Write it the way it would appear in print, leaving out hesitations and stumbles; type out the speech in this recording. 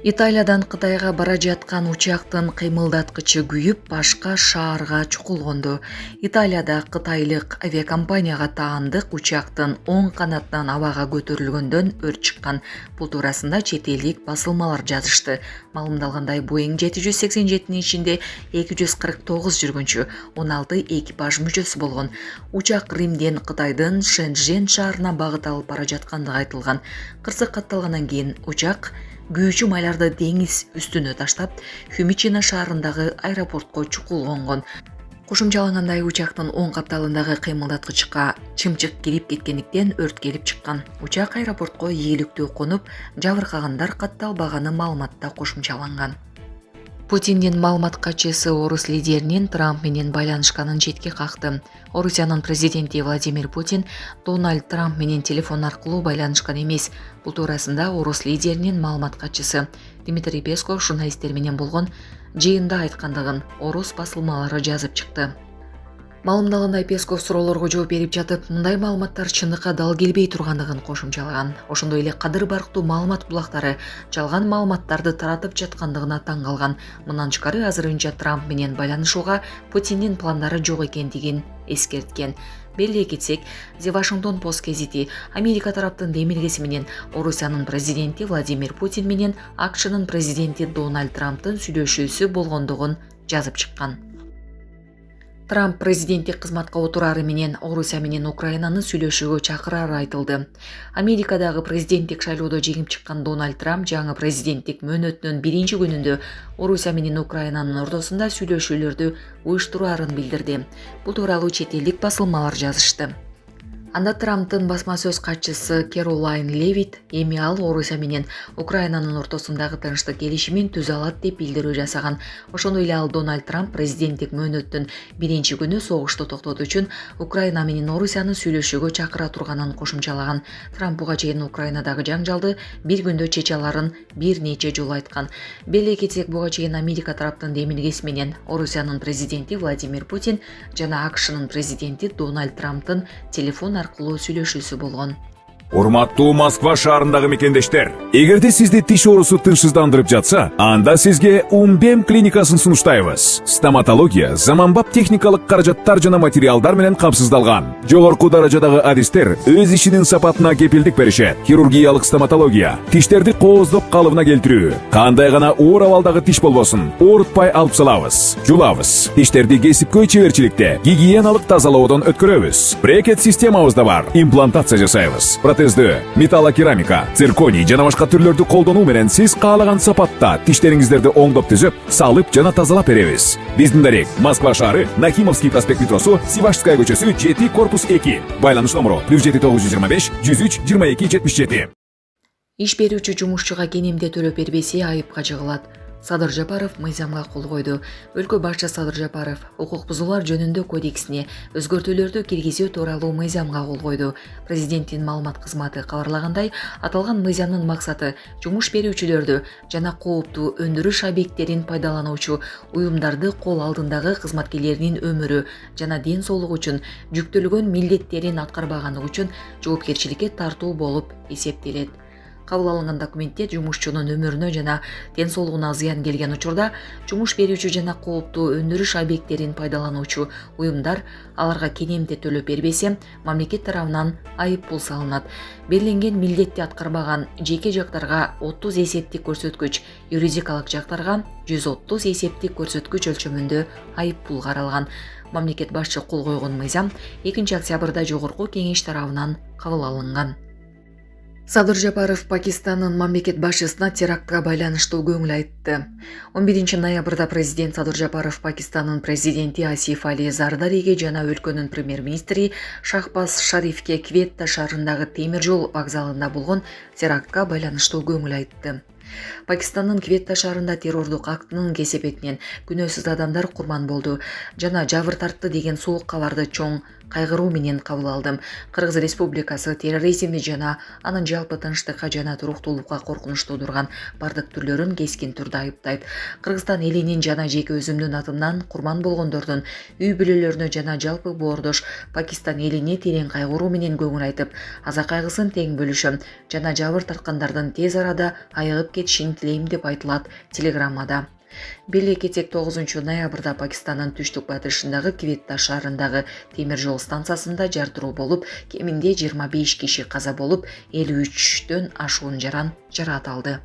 Италиядан Кытайга бара жаткан учактын кыймылдаткычы күйүп, башка шаарга чукулгонду. Италияда кытайлык авиакомпанияга таандык учактын оң канатынан абага көтөрүлгөндөн өрт чыккан. Бул туурасында чет элдик басылмалар жазышты. Маалымдалгандай, Boeing 787-нин ичинде 249 жүргүнчү, 16 экипаж мүчөсү болгон. Учак Римден Кытайдын Шэньчжэнь шаарына багыт алып бара жаткандыгы айтылган. Кырсык катталгандан кийин учак күйүүчү майларды деңиз үстүнө таштап, Фьюмичино шаарындагы аэропортко чукулгонгон. Кошумчалангандай, учактын оң капталындагы кыймылдаткычка чымчык кирип кеткендиктен өрт келип чыккан. Учак аэропортко ийгиликтүү конуп, жабыркагандар катталбаганы маалыматта кошумчаланган. Путиндин маалымат катчысы орус лидеринин Трамп менен байланышканын четке какты. Орусиянын президенти Владимир Путин Дональд Трамп менен телефон аркылуу байланышкан эмес. Бул туурасында орус лидеринин маалымат катчысы Дмитрий Песков журналисттер менен болгон жыйында айткандыгын орус басылмалары жазып чыкты. Маалымдагандай, Песков суроолорго жооп берип жатып, мындай маалыматтар чындыкка дал келбей тургандыгын кошумчалаган. Ошондой эле кадыр барктуу маалымат булактары жалган маалыматтарды таратып жаткандыгына таң калган. Мындан тышкары азырынча Трамп менен байланышууга Путиндин пландары жок экендигин эскерткен. Белгилей кетсек, The Washington Post гезити Америка тараптын демилгеси менен Орусиянын президенти Владимир Путин менен АКШнын президенти Дональд Трамптын сүйлөшүүсү болгондугун жазып чыккан. Трамп президенттик кызматка отурары менен Орусия менен Украинаны сүйлөшүүгө чакырары айтылды. Америкадагы президенттик шайлоодо жеңип чыккан Дональд Трамп жаңы президенттик мөөнөтүнүн биринчи күнүндө Орусия менен Украинанын ортосунда сүйлөшүүлөрдү уюштураарын билдирди. Бул тууралуу чет элдик басылмалар жазышты. Анда Трамптын басма сөз катчысы Кэролайн Левит эми ал Орусия менен Украинанын ортосундагы тынчтык келишимин түзө алат деп билдирүү жасаган. Ошондой эле ал Дональд Трамп президенттик мөөнөттүн биринчи күнү согушту токтотуу үчүн Украина менен Орусияны сүйлөшүүгө чакыра турганын кошумчалаган. Трамп буга чейин Украинадагы жаңжалды бир күндө чече аларын бир нече жолу айткан. Белгилей кетсек, буга чейин Америка тараптын демилгеси менен Орусиянын президенти Владимир Путин жана АКШнын президенти Дональд Трамптын телефон аркылуу сүйлөшүүсү болгон. Урматтуу Москва шаарындагы мекендештер, эгерде сизди тиш оорусу тынчсыздандырып жатса, анда сизге Умбем клиникасын сунуштайбыз. Стоматология заманбап техникалык каражаттар жана материалдар менен камсыздалган. Жогорку даражадагы адистер өз ишинин сапатына кепилдик беришет. Хирургиялык стоматология, тиштерди кооздоп калыбына келтирүү, кандай гана оор абалдагы тиш болбосун, оорутпай алып салабыз, жулабыз. Тиштерди кесипкөй чеберчиликте, гигиеналык тазалоодон өткөрөбүз. Брекет системабыз да бар, имплантация жасайбыз. Протездөө, металлокерамика, цирконий жана башка түрлөрдү колдонуу менен сиз каалаган сапатта тиштериңиздерди оңдоп түзөп, салып жана тазалап беребиз. Биздин дарек Москва шаары, Нахимовский проспект метросу, Сивашская көчөсү 7 корпус 2. Байланыш номеру +7 925 103 22 77. Иш берүүчү жумушчуга кенемде төлөп бербесе айыпка жыгылат. Садыр Жапаров мыйзамга кол койду. Өлкө башчы Садыр Жапаров укук бузуулар жөнүндө кодексине өзгөртүүлөрдү киргизүү тууралуу мыйзамга кол койду. Президенттин маалымат кызматы кабарлагандай, аталган мыйзамдын максаты жумуш берүүчүлөрдү жана кооптуу өндүрүш объекттерин пайдалануучу уюмдарды кол алдындагы кызматкерлеринин өмүрү жана ден соолугу үчүн жүктөлгөн милдеттерин аткарбагандыгы үчүн жоопкерчиликке тартуу болуп эсептелет. Кабыл алынган документте жумушчунун өмүрүнө жана ден соолугуна зыян келген учурда жумуш берүүчү жана кооптуу өндүрүш объекттерин пайдалануучу уюмдар аларга кенемде төлөп бербесе, мамлекет тарабынан айып пул салынат. Белгиленген милдетти аткарбаган жеке жактарга 30 эсептик көрсөткүч, юридикалык жактарга 130 эсептик көрсөткүч өлчөмүндө айып пул каралган. Мамлекет башчы кол койгон мыйзам 2 октябрда жогорку кеңеш тарабынан кабыл алынган. Садыр Жапаров Пакистанын мамлекет башчысына терактка байланыштуу көңүл айтты. 11 ноябрда президент Садыр Жапаров Пакистанын президенти Асиф Али Зардариге жана өлкөнүн премьер-министри Шахбаз Шарифке Кветта шаарындагы темир жол вокзалында болгон терактка байланыштуу көңүл айтты. Пакистандын Кветта шаарында террордук актынын кесепетинен күнөөсүз адамдар курман болду жана жабыр тартты деген суук кабарды чоң кайгыруу менен кабыл алдым. Кыргыз Республикасы терроризмди жана анын жалпы тынчтыкка жана туруктуулукка коркунуч туудурган бардык түрлөрүн кескин түрдө айыптайт. Кыргызстан элинин жана жеке өзүмдүн атымдан курман болгондордун үй бүлөлөрүнө жана жалпы боордош Пакистан элине терең кайгыруу менен көңүл айтып, аза кайгысын тең бөлүшөм жана жабыр тарткандардын тез арада айыгып кетишин тилейм деп айтылат телеграммада. Беле кетсек 9 ноябрда Пакистандын түштүк батышындагы Кветта шаарындагы темир жол станциясында жартыруу болуп, кеминде 25 киши каза болуп, 53дөн ашуун жаран жараат алды.